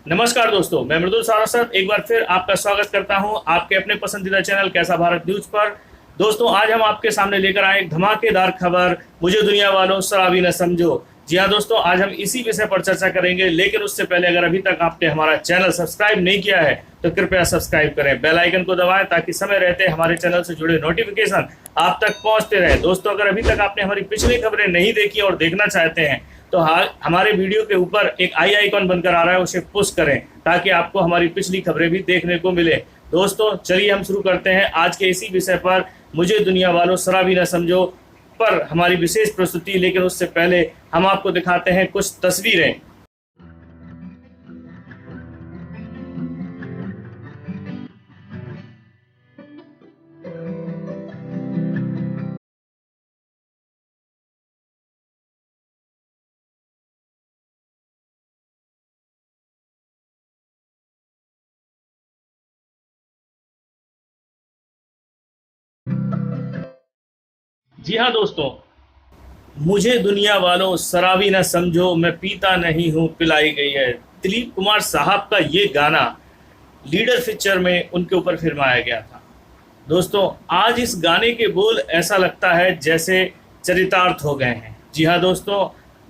नमस्कार दोस्तों, मैं मृदुल सारस्वत एक बार फिर आपका स्वागत करता हूं आपके अपने पसंदीदा चैनल कैसा भारत न्यूज पर। दोस्तों, आज हम आपके सामने लेकर आए एक धमाकेदार खबर। मुझे दुनिया वालों, शराबी न समझो। जी हाँ दोस्तों, आज हम इसी विषय पर चर्चा करेंगे, लेकिन उससे पहले अगर अभी तक आपने हमारा चैनल सब्सक्राइब नहीं किया है तो कृपया सब्सक्राइब करें, बेल आइकन को दबाएं ताकि समय रहते हमारे चैनल से जुड़े नोटिफिकेशन आप तक पहुंचते रहे। दोस्तों, अगर अभी तक आपने हमारी पिछली खबरें नहीं देखी और देखना चाहते हैं तो हमारे वीडियो के ऊपर एक आई आइकॉन बनकर आ रहा है, उसे पुश करें ताकि आपको हमारी पिछली खबरें भी देखने को मिले। दोस्तों, चलिए हम शुरू करते हैं आज के इसी विषय पर, मुझे दुनिया वालों शराबी न समझो पर हमारी विशेष प्रस्तुति। लेकिन उससे पहले हम आपको दिखाते हैं कुछ तस्वीरें। जी हाँ दोस्तों, मुझे दुनिया वालों शराबी न समझो, मैं पीता नहीं हूँ पिलाई गई है। दिलीप कुमार साहब का ये गाना लीडर पिक्चर में उनके ऊपर फिल्माया गया था। दोस्तों, आज इस गाने के बोल ऐसा लगता है जैसे चरितार्थ हो गए हैं। जी हाँ दोस्तों,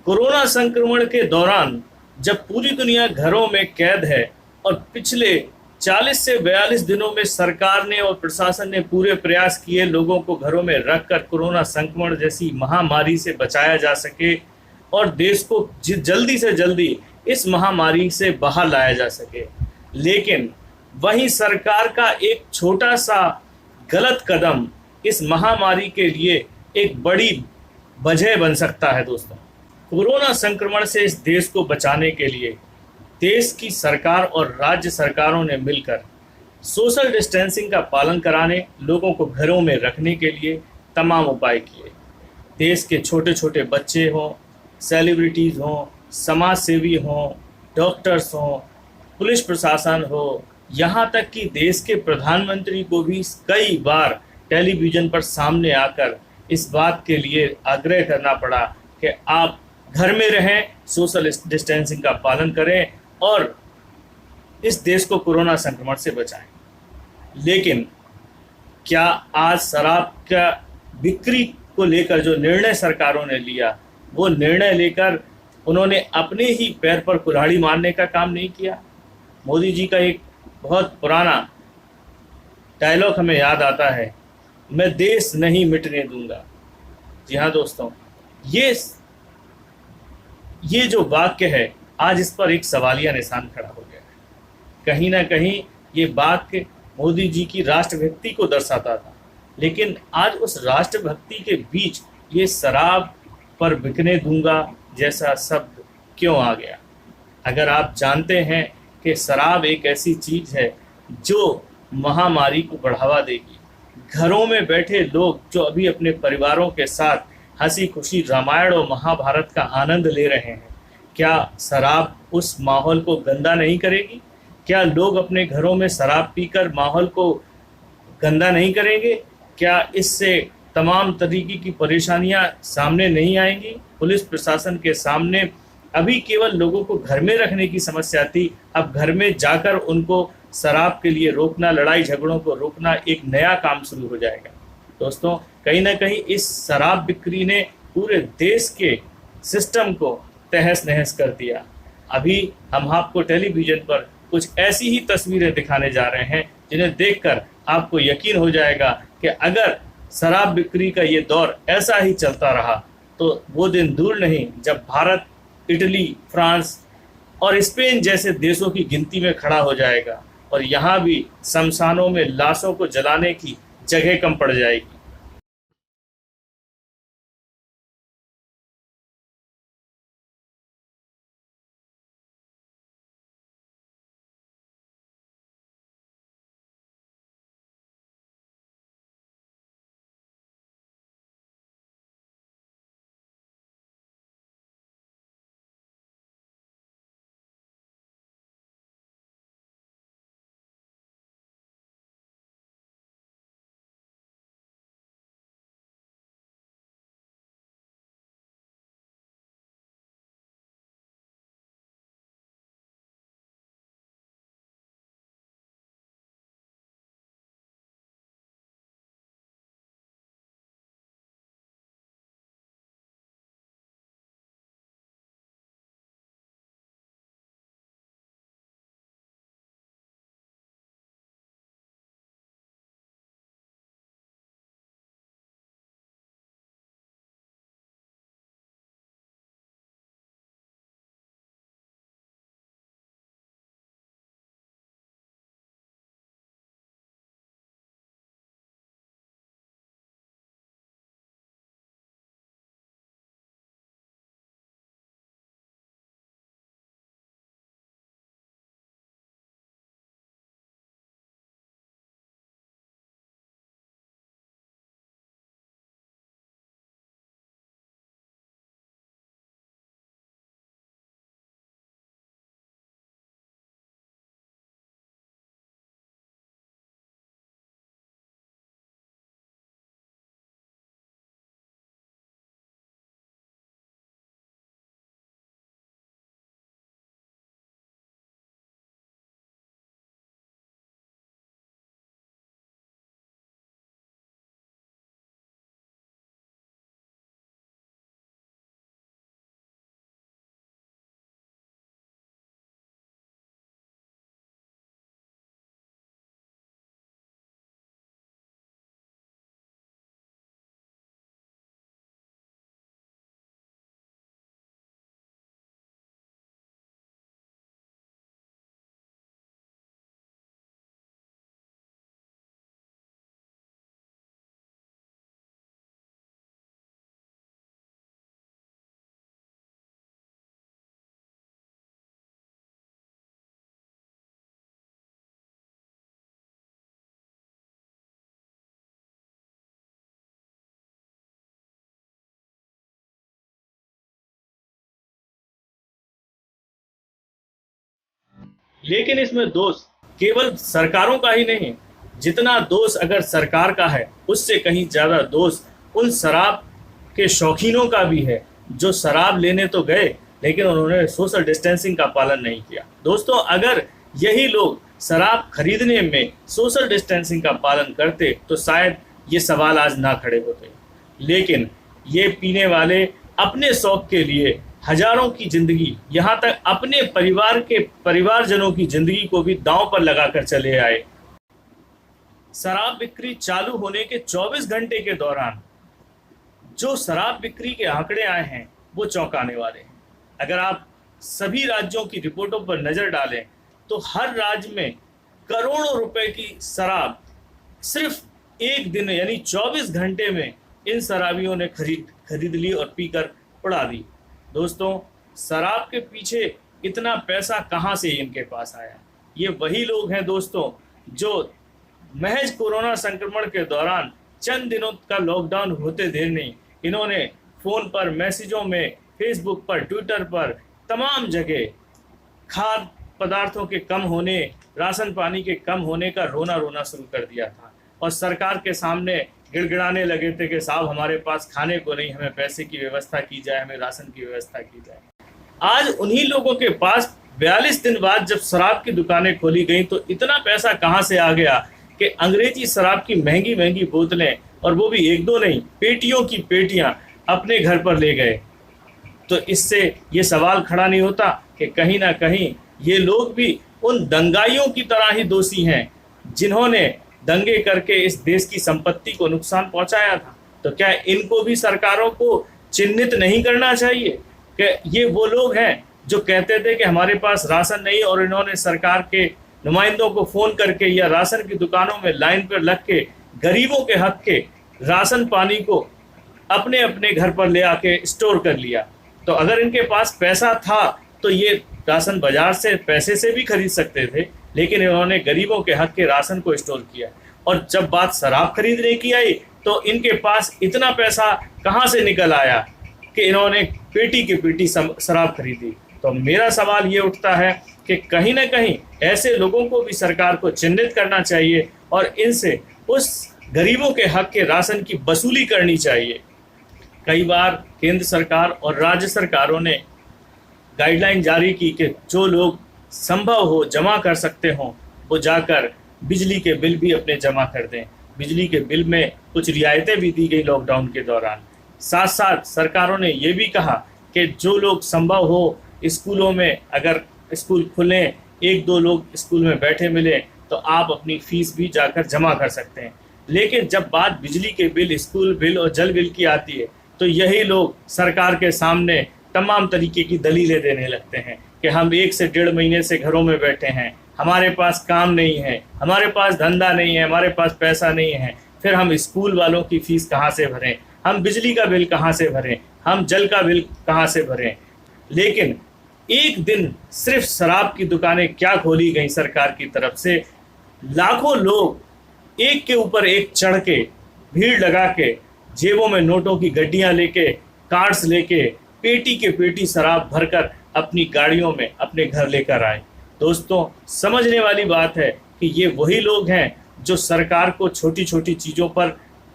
कोरोना संक्रमण के दौरान जब पूरी दुनिया घरों में कैद है और पिछले 40 से 42 दिनों में सरकार ने और प्रशासन ने पूरे प्रयास किए लोगों को घरों में रखकर कोरोना संक्रमण जैसी महामारी से बचाया जा सके और देश को जल्दी से जल्दी इस महामारी से बाहर लाया जा सके। लेकिन वहीं सरकार का एक छोटा सा गलत कदम इस महामारी के लिए एक बड़ी वजह बन सकता है। दोस्तों, कोरोना संक्रमण से इस देश को बचाने के लिए देश की सरकार और राज्य सरकारों ने मिलकर सोशल डिस्टेंसिंग का पालन कराने, लोगों को घरों में रखने के लिए तमाम उपाय किए। देश के छोटे छोटे बच्चे हों, सेलिब्रिटीज़ हों, समाज सेवी हों, डॉक्टर्स हों, पुलिस प्रशासन हो, यहाँ तक कि देश के प्रधानमंत्री को भी कई बार टेलीविज़न पर सामने आकर इस बात के लिए आग्रह करना पड़ा कि आप घर में रहें, सोशल डिस्टेंसिंग का पालन करें और इस देश को कोरोना संक्रमण से बचाएं। लेकिन क्या आज शराब का बिक्री को लेकर जो निर्णय सरकारों ने लिया, वो निर्णय लेकर उन्होंने अपने ही पैर पर कुल्हाड़ी मारने का काम नहीं किया? मोदी जी का एक बहुत पुराना डायलॉग हमें याद आता है, मैं देश नहीं मिटने दूंगा। जी हाँ दोस्तों, ये ये जो वाक्य है, आज इस पर एक सवालिया निशान खड़ा हो गया है। कहीं ना कहीं ये वाक्य मोदी जी की राष्ट्रभक्ति को दर्शाता था, लेकिन आज उस राष्ट्रभक्ति के बीच ये शराब पर बिकने दूंगा जैसा शब्द क्यों आ गया? अगर आप जानते हैं कि शराब एक ऐसी चीज़ है जो महामारी को बढ़ावा देगी, घरों में बैठे लोग जो अभी अपने परिवारों के साथ हंसी खुशी रामायण और महाभारत का आनंद ले रहे हैं, क्या शराब उस माहौल को गंदा नहीं करेगी? क्या लोग अपने घरों में शराब पीकर माहौल को गंदा नहीं करेंगे? क्या इससे तमाम तरीके की परेशानियां सामने नहीं आएंगी? पुलिस प्रशासन के सामने अभी केवल लोगों को घर में रखने की समस्या थी, अब घर में जाकर उनको शराब के लिए रोकना, लड़ाई झगड़ों को रोकना एक नया काम शुरू हो जाएगा। दोस्तों, कहीं ना कहीं इस शराब बिक्री ने पूरे देश के सिस्टम को तहस नहस कर दिया। अभी हम आपको टेलीविज़न पर कुछ ऐसी ही तस्वीरें दिखाने जा रहे हैं जिन्हें देखकर आपको यकीन हो जाएगा कि अगर शराब बिक्री का ये दौर ऐसा ही चलता रहा तो वो दिन दूर नहीं जब भारत इटली, फ्रांस और स्पेन जैसे देशों की गिनती में खड़ा हो जाएगा और यहाँ भी शमशानों में लाशों को जलाने की जगह कम पड़ जाएगी। लेकिन इसमें दोष केवल सरकारों का ही नहीं, जितना दोष अगर सरकार का है उससे कहीं ज़्यादा दोष उन शराब के शौकीनों का भी है, जो शराब लेने तो गए लेकिन उन्होंने सोशल डिस्टेंसिंग का पालन नहीं किया। दोस्तों, अगर यही लोग शराब खरीदने में सोशल डिस्टेंसिंग का पालन करते तो शायद ये सवाल आज ना खड़े होते। लेकिन ये पीने वाले अपने शौक के लिए हजारों की जिंदगी, यहाँ तक अपने परिवार के परिवारजनों की जिंदगी को भी दांव पर लगाकर चले आए। शराब बिक्री चालू होने के 24 घंटे के दौरान जो शराब बिक्री के आंकड़े आए हैं वो चौंकाने वाले हैं। अगर आप सभी राज्यों की रिपोर्टों पर नजर डालें तो हर राज्य में करोड़ों रुपए की शराब सिर्फ एक दिन यानी 24 घंटे में इन शराबियों ने खरीद ली और पीकर उड़ा दी। दोस्तों, शराब के पीछे इतना पैसा कहाँ से इनके पास आया? ये वही लोग हैं दोस्तों जो महज कोरोना संक्रमण के दौरान चंद दिनों का लॉकडाउन होते देर नहीं, इन्होंने फोन पर, मैसेजों में, फेसबुक पर, ट्विटर पर, तमाम जगह खाद्य पदार्थों के कम होने, राशन पानी के कम होने का रोना शुरू कर दिया था और सरकार के सामने गिड़गिड़ाने लगे थे कि साहब हमारे पास खाने को नहीं, हमें पैसे की व्यवस्था की जाए, हमें राशन की व्यवस्था की जाए। आज उन्हीं लोगों के पास 42 दिन बाद जब शराब की दुकानें खोली गई तो इतना पैसा कहाँ से आ गया कि अंग्रेजी शराब की महंगी महंगी बोतलें, और वो भी एक दो नहीं, पेटियों की पेटियां अपने घर पर ले गए। तो इससे ये सवाल खड़ा नहीं होता कि कहीं ना कहीं ये लोग भी उन दंगाइयों की तरह ही दोषी हैं जिन्होंने दंगे करके इस देश की संपत्ति को नुकसान पहुंचाया था। तो क्या इनको भी सरकारों को चिन्हित नहीं करना चाहिए कि ये वो लोग हैं जो कहते थे कि हमारे पास राशन नहीं, और इन्होंने सरकार के नुमाइंदों को फोन करके या राशन की दुकानों में लाइन पर लग के गरीबों के हक के राशन पानी को अपने अपने घर पर ले आके स्टोर कर लिया। तो अगर इनके पास पैसा था तो ये राशन बाजार से पैसे से भी खरीद सकते थे, लेकिन इन्होंने गरीबों के हक के राशन को स्टोर किया। और जब बात शराब खरीदने की आई तो इनके पास इतना पैसा कहाँ से निकल आया कि इन्होंने पेटी की पेटी शराब खरीदी। तो मेरा सवाल ये उठता है कि कहीं ना कहीं ऐसे लोगों को भी सरकार को चिन्हित करना चाहिए और इनसे उस गरीबों के हक के राशन की वसूली करनी चाहिए। कई बार केंद्र सरकार और राज्य सरकारों ने गाइडलाइन जारी की कि जो लोग संभव हो जमा कर सकते हों वो जाकर बिजली के बिल भी अपने जमा कर दें। बिजली के बिल में कुछ रियायतें भी दी गई लॉकडाउन के दौरान। साथ साथ सरकारों ने ये भी कहा कि जो लोग संभव हो स्कूलों में, अगर स्कूल खुलें, एक दो लोग स्कूल में बैठे मिले तो आप अपनी फीस भी जाकर जमा कर सकते हैं। लेकिन जब बात बिजली के बिल, स्कूल बिल और जल बिल की आती है तो यही लोग सरकार के सामने तमाम तरीके की दलीलें देने लगते हैं कि हम 1 से 1.5 महीने से घरों में बैठे हैं, हमारे पास काम नहीं है, हमारे पास धंधा नहीं है, हमारे पास पैसा नहीं है, फिर हम स्कूल वालों की फीस कहाँ से भरें, हम बिजली का बिल कहाँ से भरें, हम जल का बिल कहाँ से भरें। लेकिन एक दिन सिर्फ शराब की दुकानें क्या खोली गई सरकार की तरफ से, लाखों लोग एक के ऊपर एक चढ़ के भीड़ लगा के जेबों में नोटों की गड्डियां लेके, कार्ड्स लेके, पेटी के पेटी शराब भरकर अपनी गाड़ियों में अपने घर लेकर आए। दोस्तों, समझने वाली बात है कि ये वही लोग हैं जो सरकार को छोटी छोटी चीज़ों पर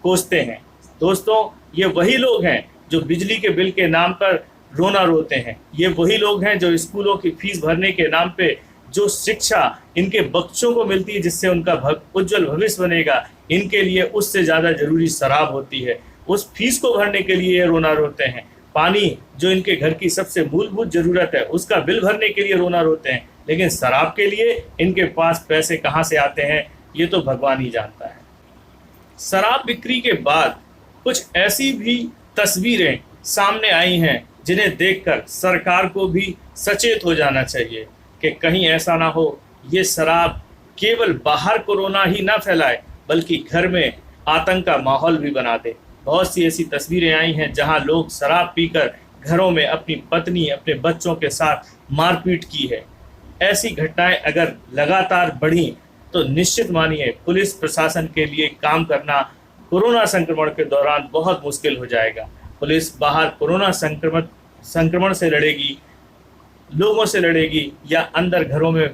कोसते हैं। दोस्तों, ये वही लोग हैं जो बिजली के बिल के नाम पर रोना रोते हैं। ये वही लोग हैं जो स्कूलों की फीस भरने के नाम पे जो शिक्षा इनके बच्चों को मिलती है जिससे उनका उज्जवल भविष्य बनेगा, इनके लिए उससे ज़्यादा जरूरी शराब होती है। उस फीस को भरने के लिए ये रोना रोते हैं। पानी जो इनके घर की सबसे मूलभूत जरूरत है उसका बिल भरने के लिए रोना रोते हैं। लेकिन शराब के लिए इनके पास पैसे कहाँ से आते हैं ये तो भगवान ही जानता है। शराब बिक्री के बाद कुछ ऐसी भी तस्वीरें सामने आई हैं जिन्हें देखकर सरकार को भी सचेत हो जाना चाहिए कि कहीं ऐसा ना हो ये शराब केवल बाहर कोरोना ही ना फैलाए बल्कि घर में आतंक का माहौल भी बना दे। बहुत सी ऐसी तस्वीरें आई हैं जहां लोग शराब पीकर घरों में अपनी पत्नी, अपने बच्चों के साथ मारपीट की है। ऐसी घटनाएं अगर लगातार बढ़ी तो निश्चित मानिए पुलिस प्रशासन के लिए काम करना कोरोना संक्रमण के दौरान बहुत मुश्किल हो जाएगा। पुलिस बाहर कोरोना संक्रमण से लड़ेगी, लोगों से लड़ेगी, या अंदर घरों में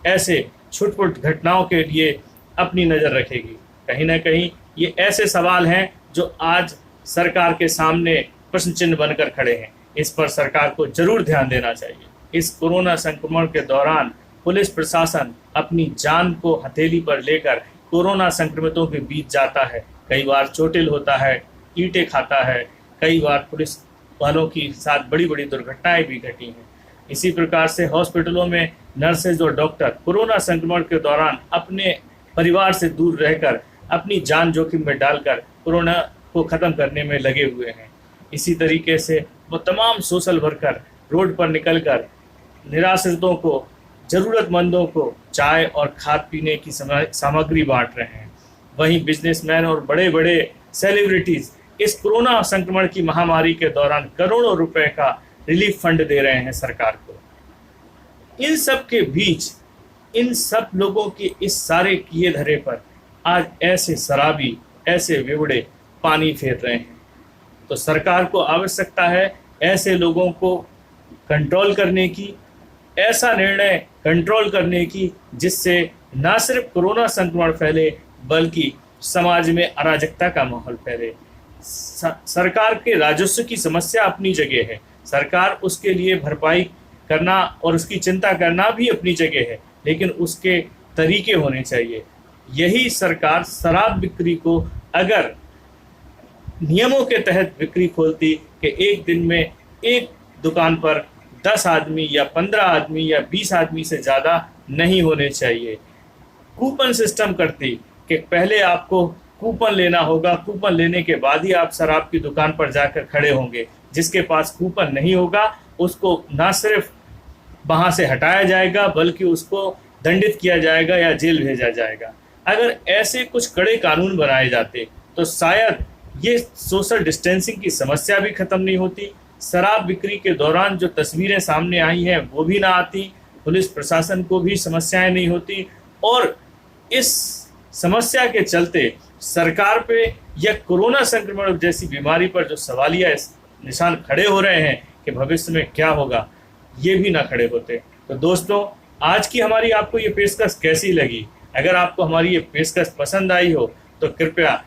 ऐसे छुटपुट घटनाओं के लिए अपनी नज़र रखेगी। कहीं ना कहीं ये ऐसे सवाल हैं जो आज सरकार के सामने प्रश्न चिन्ह बनकर खड़े हैं। इस पर सरकार को जरूर ध्यान देना चाहिए। इस कोरोना संक्रमण के दौरान पुलिस प्रशासन अपनी जान को हथेली पर लेकर कोरोना संक्रमितों के बीच जाता है। कई बार चोटिल होता है, ईंटें खाता है, कई बार पुलिस वालों के साथ बड़ी बड़ी दुर्घटनाएं भी घटी हैं। इसी प्रकार से हॉस्पिटलों में नर्सेज और डॉक्टर कोरोना संक्रमण के दौरान अपने परिवार से दूर रहकर अपनी जान जोखिम में डालकर कोरोना को ख़त्म करने में लगे हुए हैं। इसी तरीके से वो तमाम सोशल वर्कर रोड पर निकलकर निराश्रितों को, ज़रूरतमंदों को चाय और खाद पीने की सामग्री बांट रहे हैं। वहीं बिजनेसमैन और बड़े बड़े सेलिब्रिटीज़ इस कोरोना संक्रमण की महामारी के दौरान करोड़ों रुपए का रिलीफ फंड दे रहे हैं सरकार को। इन सब के बीच इन सब लोगों के इस सारे किए धरे पर आज ऐसे शराबी, ऐसे विवड़े पानी फेर रहे हैं। तो सरकार को आवश्यकता है ऐसे लोगों को कंट्रोल करने की, ऐसा निर्णय कंट्रोल करने की जिससे ना सिर्फ कोरोना संक्रमण फैले बल्कि समाज में अराजकता का माहौल फैले। सरकार के राजस्व की समस्या अपनी जगह है, सरकार उसके लिए भरपाई करना और उसकी चिंता करना भी अपनी जगह है, लेकिन उसके तरीके होने चाहिए। यही सरकार शराब बिक्री को अगर नियमों के तहत बिक्री खोलती कि एक दिन में एक दुकान पर 10 आदमी या 15 आदमी या 20 आदमी से ज़्यादा नहीं होने चाहिए, कूपन सिस्टम करती कि पहले आपको कूपन लेना होगा, कूपन लेने के बाद ही आप शराब की दुकान पर जाकर खड़े होंगे, जिसके पास कूपन नहीं होगा उसको ना सिर्फ वहाँ से हटाया जाएगा बल्कि उसको दंडित किया जाएगा या जेल भेजा जाएगा। अगर ऐसे कुछ कड़े कानून बनाए जाते तो शायद ये सोशल डिस्टेंसिंग की समस्या भी ख़त्म नहीं होती, शराब बिक्री के दौरान जो तस्वीरें सामने आई हैं वो भी ना आती, पुलिस प्रशासन को भी समस्याएं नहीं होती, और इस समस्या के चलते सरकार पे या कोरोना संक्रमण जैसी बीमारी पर जो सवालिया निशान खड़े हो रहे हैं कि भविष्य में क्या होगा, ये भी ना खड़े होते। तो दोस्तों, आज की हमारी आपको ये पेशकश कैसी लगी? अगर आपको हमारी ये पेशकश पसंद आई हो तो कृपया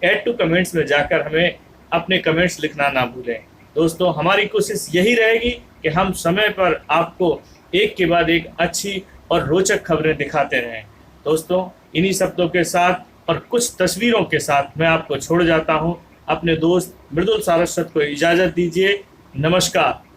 ऐड टू कमेंट्स में जाकर हमें अपने कमेंट्स लिखना ना भूलें। दोस्तों, हमारी कोशिश यही रहेगी कि हम समय पर आपको एक के बाद एक अच्छी और रोचक खबरें दिखाते रहें। दोस्तों, इन्हीं शब्दों के साथ और कुछ तस्वीरों के साथ मैं आपको छोड़ जाता हूं। अपने दोस्त मृदुल सारस्वत को इजाज़त दीजिए। नमस्कार।